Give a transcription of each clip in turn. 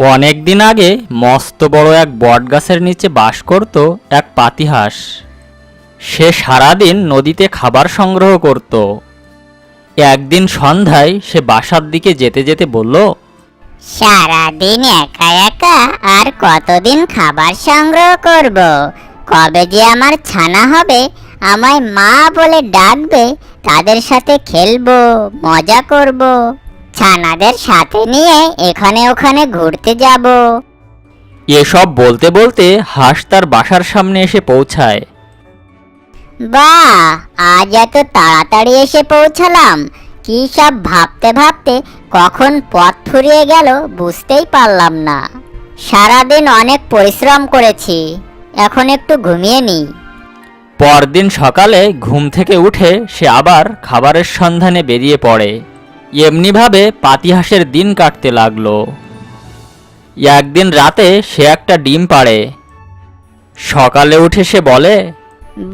অনেক দিন আগে মস্ত বড় এক বটগাছের নিচে বাস করত এক পাতিহাঁস। সে সারাদিন নদীতে খাবার সংগ্রহ করত। একদিন সন্ধ্যায় সে বাসার দিকে যেতে যেতে বলল, সারাদিন একা একা আর কতদিন খাবার সংগ্রহ করব? কবে যে আমার ছানা হবে, আমায় মা বলে ডাকবে, তাদের সাথে খেলবো, মজা করব, ছানাদের সাথে নিয়ে এখানে ওখানে ঘুরতে যাব। এসব বলতে বলতে হাঁস তার বাসার সামনে এসে পৌঁছায়। বাহ, আজ এত তাড়াতাড়ি এসে পৌঁছালাম। কি সব ভাবতে ভাবতে কখন পথ ফুরিয়ে গেল বুঝতেই পারলাম না। সারাদিন অনেক পরিশ্রম করেছি, এখন একটু ঘুমিয়ে নিই। পরদিন সকালে ঘুম থেকে উঠে সে আবার খাবারের সন্ধানে বেরিয়ে পড়ে। এমনিভাবে পাতিহাঁসের দিন কাটতে লাগলো। একদিন রাতে সে একটা ডিম পাড়ে। সকালে উঠে সে বলে,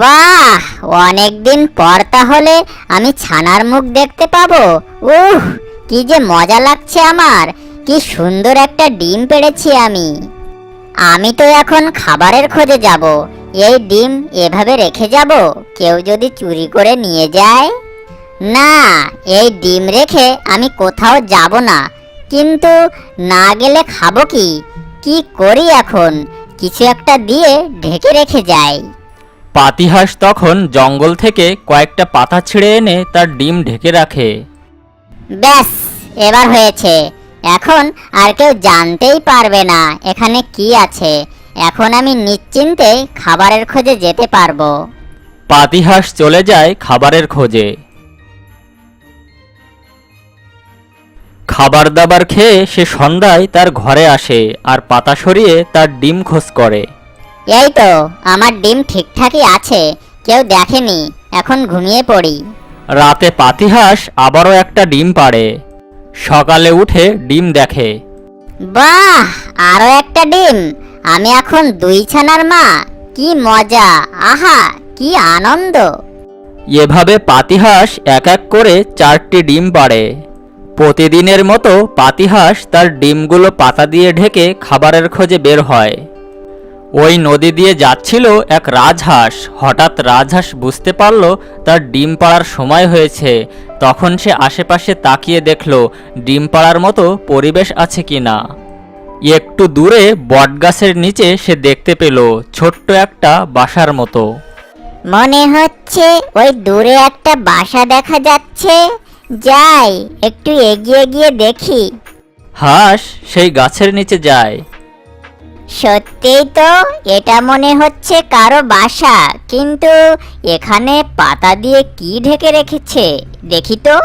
বাহ, অনেকদিন পর তাহলে আমি ছানার মুখ দেখতে পাবো। কি যে মজা লাগছে আমার! কি সুন্দর একটা ডিম পেড়েছি আমি। আমি তো এখন খাবারের খোঁজে যাব। এই ডিম এভাবে রেখে যাব, কেউ যদি চুরি করে নিয়ে যায়? না, এই ডিম রেখে আমি কোথাও যাব না। কিন্তু না গেলে খাবো কি? কি করি এখন? কিছু একটা দিয়ে ঢেকে রেখে যাই। পাতিহাঁস তখন জঙ্গল থেকে কয়েকটা পাতা ছিঁড়ে এনে তার ডিম ঢেকে রাখে। ব্যাস, এবার হয়েছে। এখন আর কেউ জানতেই পারবে না এখানে কি আছে। এখন আমি নিশ্চিন্তে খাবারের খোঁজে যেতে পারবো। পাতিহাঁস চলে যায় খাবারের খোঁজে। খাবার দাবার খেয়ে সে সন্ধ্যায় তার ঘরে আসে আর পাতা সরিয়ে তার ডিম খোঁজ করে। এই তো, আমার ডিম ঠিকঠাকই আছে, কেউ দেখেনি। এখন ঘুমিয়ে পড়ি। রাতে পাতিহাঁস আবারও একটা ডিম পাড়ে। সকালে উঠে ডিম দেখে। বাহ, আরো একটা ডিম! আমি এখন দুই ছানার মা। কি মজা! আহা, কি আনন্দ! এভাবে পাতিহাঁস এক এক করে 4টি ডিম পাড়ে। প্রতিদিনের মতো পাতিহাঁস তার ডিমগুলো পাতা দিয়ে ঢেকে খাবারের খোঁজে বের হয়। ওই নদী দিয়ে যাচ্ছিল এক রাজহাঁস। হঠাৎ রাজহাঁস বুঝতে পারল তার ডিম পাড়ার সময় হয়েছে। তখন সে আশেপাশে তাকিয়ে দেখল ডিম পাড়ার মতো পরিবেশ আছে কিনা। একটু দূরে বটগাছের নিচে সে দেখতে পেল ছোট্ট একটা বাসার মতো। মনে হচ্ছে ওই দূরে একটা বাসা দেখা যাচ্ছে। যাই, একটু এগিয়ে গিয়ে দেখি। হাঁস সেই গাছের নিচে যায়। সত্যিই তো, এটা মনে হচ্ছে কারো বাসা। কিন্তু এখানে পাতা দিয়ে কি ঢেকে রেখেছে দেখি তো।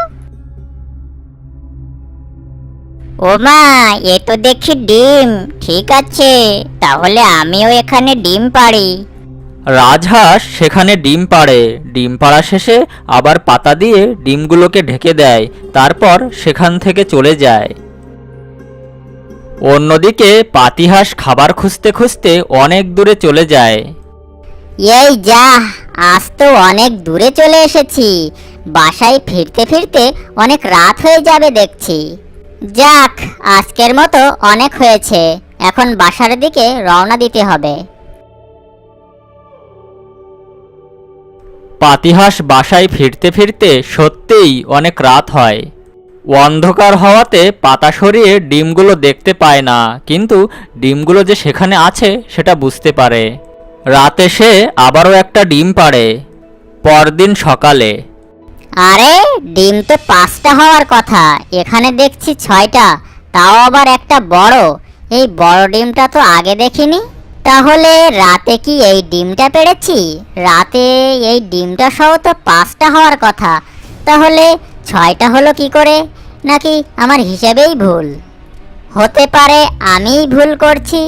ওমা, এ তো দেখি ডিম। ঠিক আছে, তাহলে আমিও এখানে ডিম পাড়ি। রাজহাঁস সেখানে ডিম পাড়ে। ডিম পাড়া শেষে আবার পাতা দিয়ে ডিমগুলোকে ঢেকে দেয়। তারপর সেখান থেকে চলে যায়। অন্যদিকে পাতিহাঁস খাবার খুঁজতে খুঁজতে অনেক দূরে চলে যায়। এই যা, আজ তো অনেক দূরে চলে এসেছি। বাসায় ফিরতে ফিরতে অনেক রাত হয়ে যাবে দেখছি। যাক, আজকের মতো অনেক হয়েছে। এখন বাসার দিকে রওনা দিতে হবে। পাতিহাঁস বাসায় ফিরতে ফিরতে সত্যিই অনেক রাত হয়। অন্ধকার হওয়াতে পাতা সরিয়ে ডিমগুলো দেখতে পায় না, কিন্তু ডিমগুলো যে সেখানে আছে সেটা বুঝতে পারে। রাতে সে আবারও একটা ডিম পাড়ে। পরদিন সকালে, আরে, ডিম তো 5টা হওয়ার কথা, এখানে দেখছি 6টা, তাও আবার একটা বড়। এই বড় ডিমটা তো আগে দেখিনি। তাহলে রাতে কি এই ডিমটা পেড়েছি? রাতে এই ডিমটা সহ তো 5টা হওয়ার কথা। তাহলে 6টা হলো কি করে? নাকি আমার হিসেবেই ভুল? হতে পারে আমিই ভুল করছি,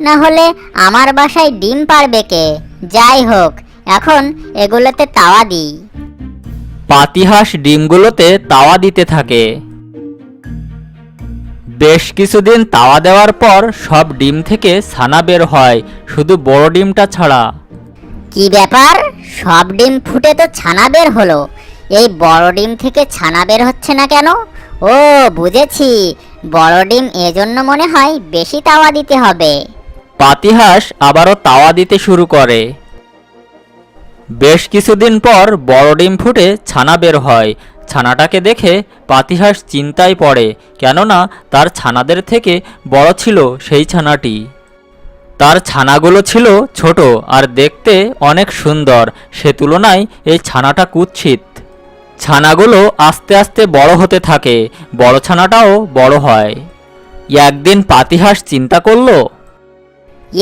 না হলে আমার বাসায় ডিম পাড়বে কে? যাই হোক, এখন এগুলোতে তাওয়া দিই। পাতিহাঁস ডিমগুলোতে তাওয়া দিতে থাকে। বেশ কিছুদিন তাওয়া দেওয়ার পর সব ডিম থেকে ছানা বের হয়, শুধু বড় ডিমটা ছাড়া। কি ব্যাপার? সব ডিম ফুটে তো ছানা বের হলো, এই বড় ডিম থেকে ছানা বের হচ্ছে না কেন? ও, বুঝেছি, বড় ডিম এজন্য মনে হয় বেশি তাওয়া দিতে হবে। পাতিহাঁস আবারও তাওয়া দিতে শুরু করে। বেশ কিছুদিন পর বড় ডিম ফুটে ছানা বের হয়। ছানাটাকে দেখে পাতিহাঁস চিন্তায় পড়ে, কেননা তার ছানাদের থেকে বড় ছিল সেই ছানাটি। তার ছানাগুলো ছিল ছোট আর দেখতে অনেক সুন্দর, সে তুলনায় এই ছানাটা কুৎসিত। ছানাগুলো আস্তে আস্তে বড় হতে থাকে, বড় ছানাটাও বড় হয়। একদিন পাতিহাঁস চিন্তা করলো,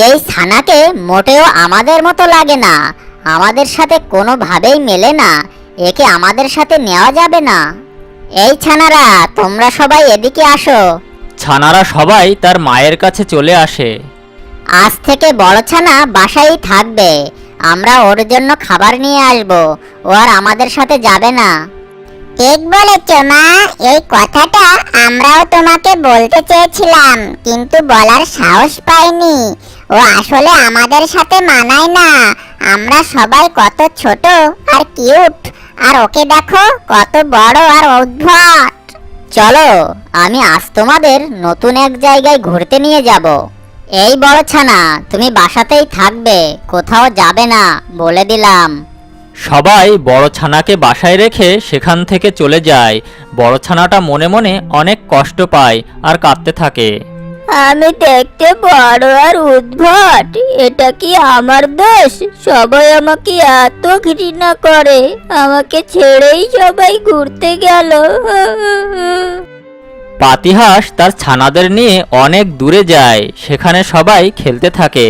এই ছানাকে মোটেও আমাদের মতো লাগে না, আমাদের সাথে কোনোভাবেই মেলে না, একে আমাদের সাথে নেওয়া যাবে না। এই ছানারা, তোমরা সবাই এদিকে আসো। ছানারা সবাই তার মায়ের কাছে চলে আসে। আজ থেকে বড় ছানা বাসায় থাকবে, আমরা ওর জন্য খাবার নিয়ে আসব, ও আর আমাদের সাথে যাবে না। ঠিক বলেছ মা, এই কথাটা আমরাও তোমাকে বলতে চেয়েছিলাম, কিন্তু বলার সাহস পাইনি। ও আসলে আমাদের সাথে মানায় না, আমরা সবাই কত ছোট আর কিউট, আর ওকে দেখো কত বড় আর উদ্ভট। চলো, আমি আজ তোমাদের নতুন এক জায়গায় ঘুরতে নিয়ে যাব। এই বড় ছানা, তুমি বাসাতেই থাকবে, কোথাও যাবে না, বলে দিলাম। সবাই বড় ছানাকে বাসায় রেখে সেখান থেকে চলে যায়। বড় ছানাটা মনে মনে অনেক কষ্ট পায় আর কাঁদতে থাকে। আমি দেখতে বড় আর উদ্ভট, এটা কি আমার দোষ? সবাই আমাকে এত ঘৃণা করে, আমাকে ছেড়েই সবাই ঘুরতে গেল। পাতিহাঁস তার ছানাদের নিয়ে অনেক দূরে যায়, সেখানে সবাই খেলতে থাকে।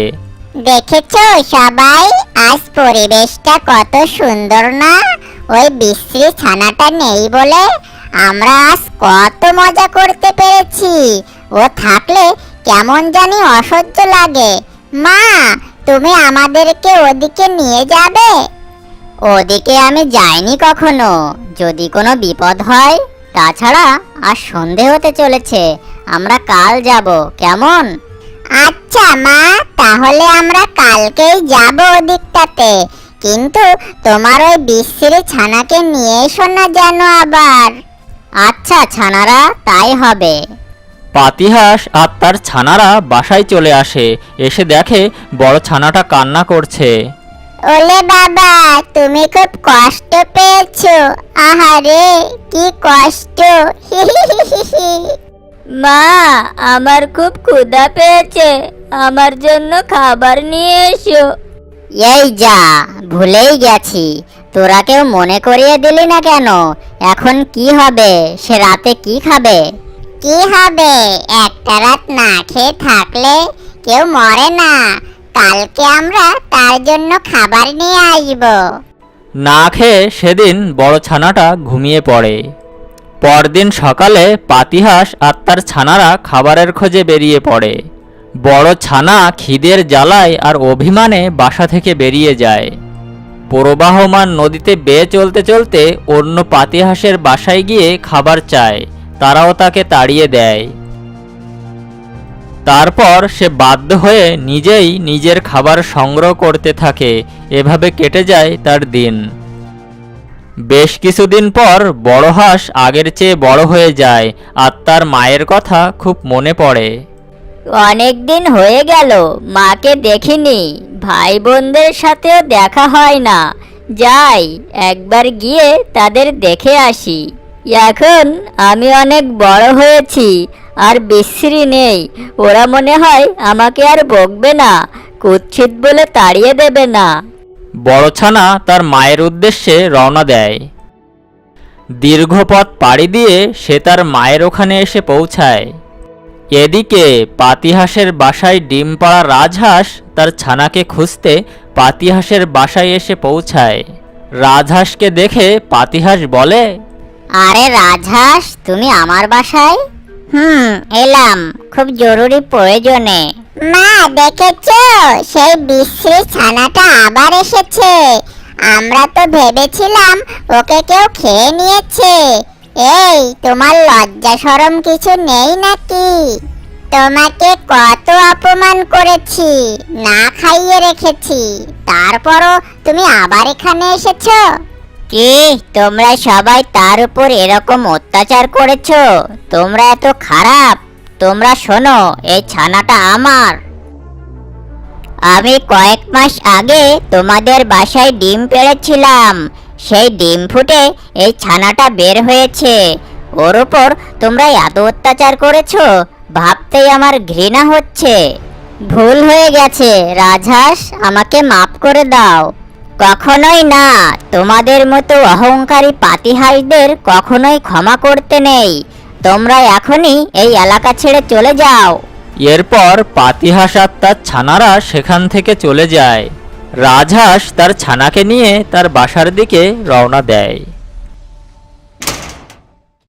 দেখেছো সবাই, আজ পরিবেশটা কত সুন্দর না? ওই বিশ্রী ছানাটা নেই বলে আমরা আজ কত মজা করতে পেরেছি। ও থাকলে কেমন জানি অসহ্য লাগে। মা, তুমি আমাদেরকে ওদিকে নিয়ে যাবে? ওদিকে আমি যাইনি কখনো, যদি কোনো বিপদ হয়। তাছাড়া আর সন্ধে হতে চলেছে, আমরা কাল যাব, কেমন? আচ্ছা মা, তাহলে আমরা কালকেই যাব ওদিকটাতে, কিন্তু তোমার ওই বিশ্রী ছানাকে নিয়ে এসো না যেন আবার। আচ্ছা ছানারা, তাই হবে। পাতিহাঁস আর তার ছানারা বাসায় চলে আসে, এসে দেখে বড় ছানাটা কান্না করছে। ওলে বাবা, তুমি খুব কষ্ট পেয়েছো? আহারে, কি কষ্ট! মা, আমার খুব ক্ষুধা পেয়েছে, আমার জন্য খাবার নিয়ে এসো। এই যা, ভুলেই গেছি, তোরা কেউ মনে করিয়ে দিলি না কেন? এখন কি হবে? সে রাতে কি খাবে? কি হবে? একটা রাত না খেয়ে থাকলে কেউ মরে না। কালকে আমরা তার জন্য খাবার নিয়ে আসব। না খেয়ে সেদিন বড় ছানাটা ঘুমিয়ে পড়ে। পরদিন সকালে পাতিহাঁস আর তার ছানারা খাবারের খোঁজে বেরিয়ে পড়ে। বড় ছানা খিদের জ্বালায় আর অভিমানে বাসা থেকে বেরিয়ে যায়। প্রবাহমান নদীতে বেয়ে চলতে চলতে অন্য পাতিহাঁসের বাসায় গিয়ে খাবার চায়, তারাও তাকে তাড়িয়ে দেয়। তারপর সে বাধ্য হয়ে নিজেই নিজের খাবার সংগ্রহ করতে থাকে। এভাবে কেটে যায় তার দিন। বেশ কিছুদিন পর বড় হাঁস আগের চেয়ে বড় হয়ে যায় আর তার মায়ের কথা খুব মনে পড়ে। অনেক দিন হয়ে গেল মাকে দেখিনি, ভাই বোনদের সাথেও দেখা হয় না। যাই, একবার গিয়ে তাদের দেখে আসি। এখন আমি অনেক বড় হয়েছি, আর বিশ্রী নেই। ওরা মনে হয় আমাকে আর বকবে না, কুৎসিত বলে তাড়িয়ে দেবে না। বড় ছানা তার মায়ের উদ্দেশ্যে রওনা দেয়। দীর্ঘ পথ পাড়ি দিয়ে সে তার মায়ের ওখানে এসে পৌঁছায়। এদিকে পাতিহাঁসের বাসায় ডিম পাড়া রাজহাঁস তার ছানাকে খুঁজতে পাতিহাঁসের বাসায় এসে পৌঁছায়। রাজহাঁসকে দেখে পাতিহাঁস বলে, আরে রাজহাঁস, তুমি আমার বাসায়? এলাম খুব জরুরি প্রয়োজনে। মা, দেখেছো সেই বিশ্রী ছানাটা আবার এসেছে। আমরা তো ভেবেছিলাম ওকে কেউ খেয়ে নিয়েছে। এই, তোমার লজ্জা শরম কিছু নেই নাকি? তোমাকে কত অপমান করেছি, না খাইয়ে রেখেছি, তারপরও তুমি আবার এখানে এসেছো? কি তোমরা সবাই তার উপর এরকম অত্যাচার করেছো? তোমরা এত খারাপ? তোমরা শোনো, এই ছানাটা আমার। আমি কয়েক মাস আগে তোমাদের বাসায় ডিম পেড়েছিলাম, সেই ডিম ফুটে এই ছানাটা বের হয়েছে। ওর ওপর তোমরা এত অত্যাচার করেছো, ভাবতেই আমার ঘৃণা হচ্ছে। ভুল হয়ে গেছে রাজহাঁস, আমাকে মাফ করে দাও। কখনোই না, তোমাদের মতো অহংকারী পাতিহাঁসদের কখনোই ক্ষমা করতে নেই। তোমরা এখনই এই এলাকা ছেড়ে চলে যাও। এরপর পাতিহাঁস আর তার ছানারা সেখান থেকে চলে যায়। রাজহাঁস তার ছানাকে নিয়ে তার বাসার দিকে রওনা দেয়।